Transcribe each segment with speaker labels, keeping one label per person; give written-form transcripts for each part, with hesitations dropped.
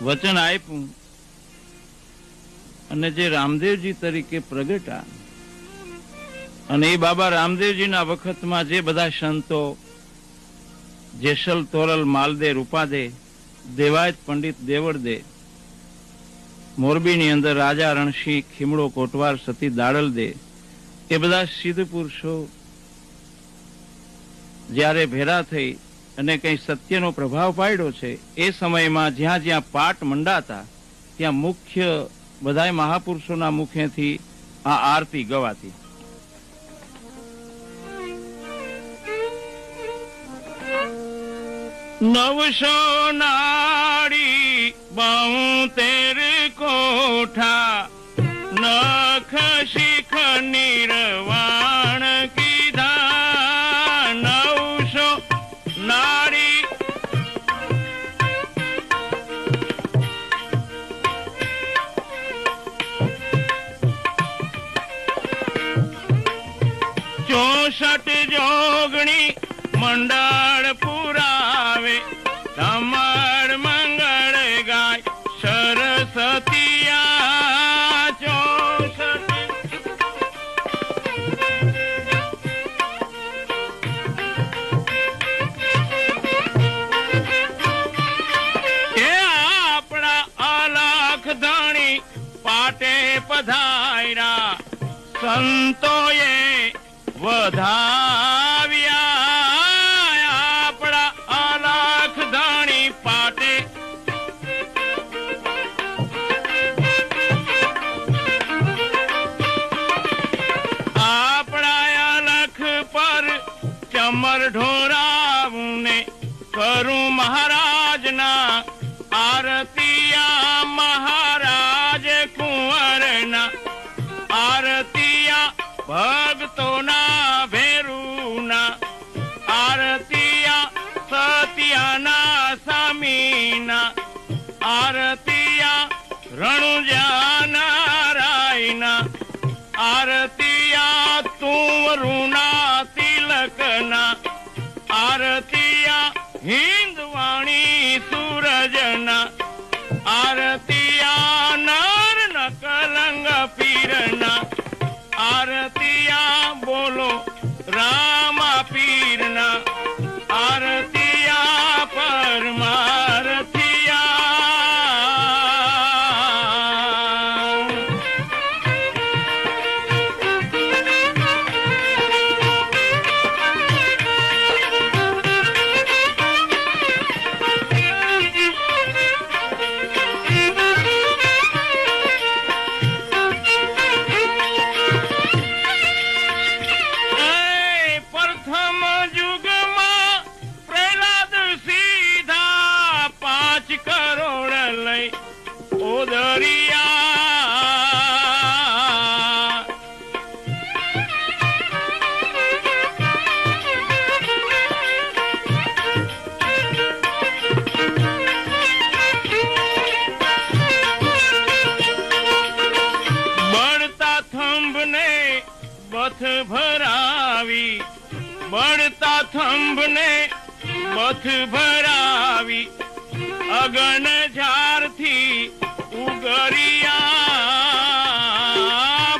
Speaker 1: વચન આપ્યું અને જે રામદેવજી તરીકે પ્રગટા, અને એ બાબા રામદેવજીના વખતમાં જે બધા સંતો જેસલ તોરલ માલદે રૂપાદે દેવાયત પંડિત દેવળદે, મોરબીની અંદર રાજા રણસિંહ ખીમડો કોટવાર સતી દાડલ દે, એ બધા સિદ્ધ પુરુષો જ્યારે ભેરા થઈ અને કઈ સત્યનો પ્રભાવ પાડ્યો છે, એ સમયમાં જ્યાં જ્યાં પાટ મંડાતા ત્યાં મુખ્ય બધા મહાપુરુષોના મુખેથી આ આરતી ગવાતી. નવસો નાડી 72 કોઠા, નખ શિખ નિર્વાણ કીધા. 900 નાડી ચોસઠ જોગણી મંડળ પુરાવે, ધમર મંગળ ગાય સરસ્વતિયા. 64 એ આપણા અલખ ધણી પાટે પધાર્યા, સંતોએ વધાવ્યા. આપણા અલખ ધણી પાટે આપણા અલખ પર ચમર ઢોરાવું ને કરું મહારાજના આરતિયા. મહારાજ કુંવરના આરતિયા, ભક્તોના ભેરુના આરતિયા, સત્યાના સ્વામીના આરતિયા, રણુજા નારાયણના આરતિયા, તુંવરુના તિલકના આરતિયા, હિન્દવાણી સૂરજના આરતિયા, નર નકલંગ પીરના આરતિયા. બોલો રામા પીરના આરતિયા, પરમારતિયા. બથ ભરાવી, બળતા થંભને બથ ભરાવી, અગન ઝારથી ઉગરિયા.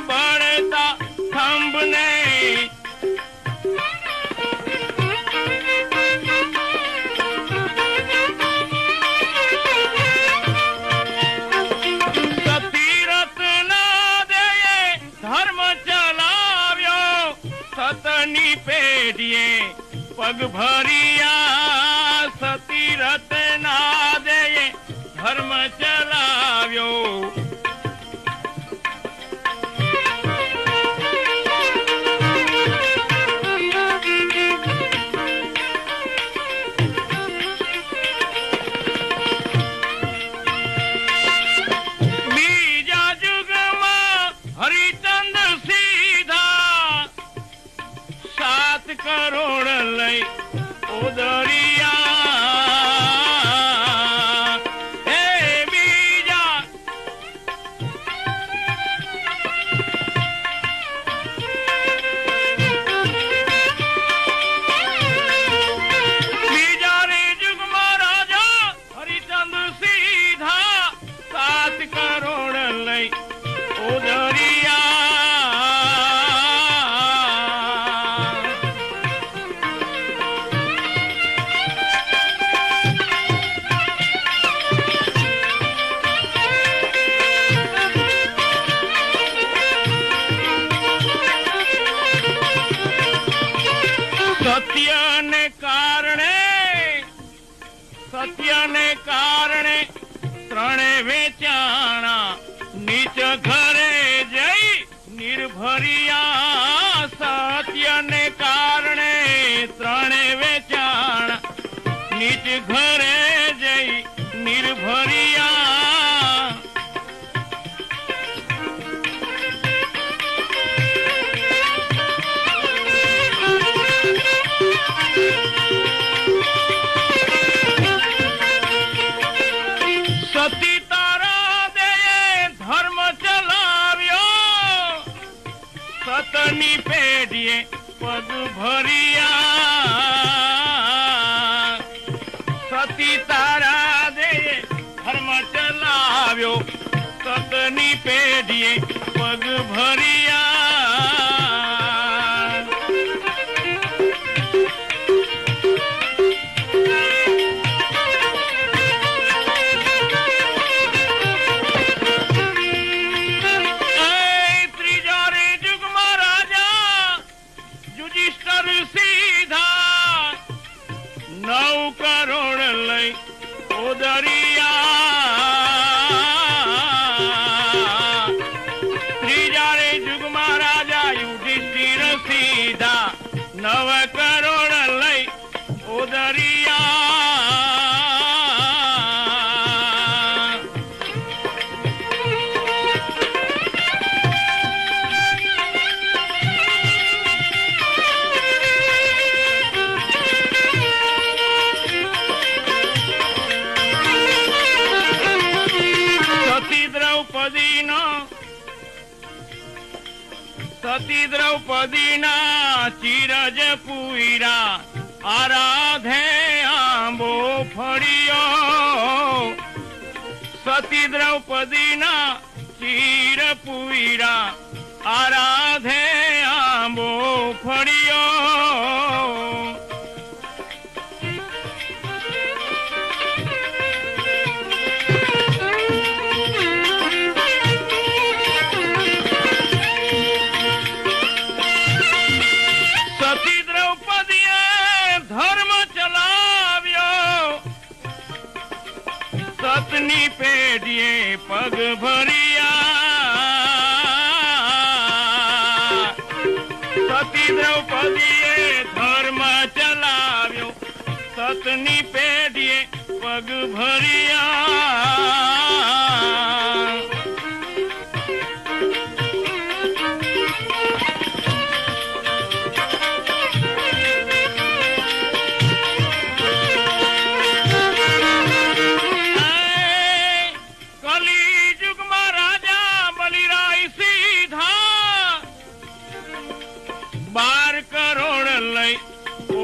Speaker 1: બળતા થંભને પેઢીએ પગ ભરિયા. સતી રતના દે ધર્મ ચલાવ્યો. બીજા યુગમાં હરિચંદ સીધા 7 કરોડ લઈ ઉદરિયા. घरे जई निर्भरिया सती तारा दे धर्म चलाव्यो सतनी पेढ़िए पग भरिया सती तारा दे धर्म चलाव्यो सतनी पेढ़िए पग भरिया सीधा 9 करोड़ लई ओदरिया त्रीजा रे जुगमा राजा युधिष्ठिर सीधा 9 करोड़ लई ओदरिया सती द्रौपदी ना चिरज पुईरा आराधे आंबो फड़ियो सती द्रौपदी ना चिर पुईरा आराधे आंबो फड़ियो सतनी पेढ़िए पग भरिया सती द्रौपदीए धर्म चलाव्यो सतनी पेढ़िए पग भरिया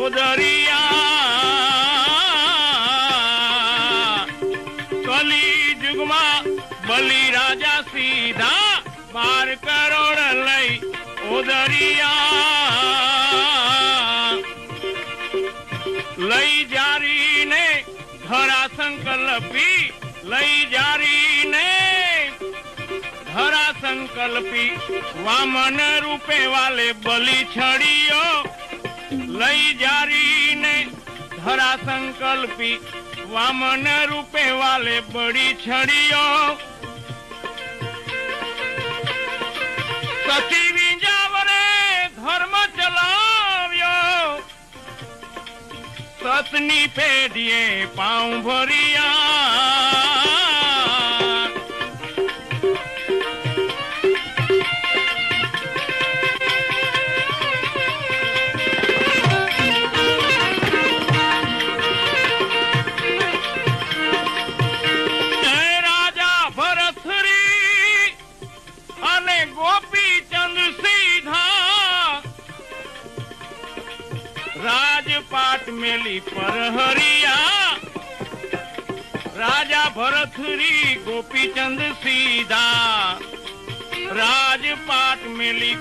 Speaker 1: ओदरिया कली जुगमा बलि राजा सीधा 12 करोड़ लई ओदरिया लई जारी ने धरा संकल्पी लई जारी ने धरा संकल्पी वामन रूपे वाले बलि छड़ियो लई जारी ने धरा संकल्पी वामन रूपे वाले बड़ी छड़ियो सती विंजावरे धर्म चलाव्यो सतनी पेढ़िए पाँव भरिया राजपाट मेली पर हरिया राजा भरथरी गोपीचंद सीधा राजपाट मेली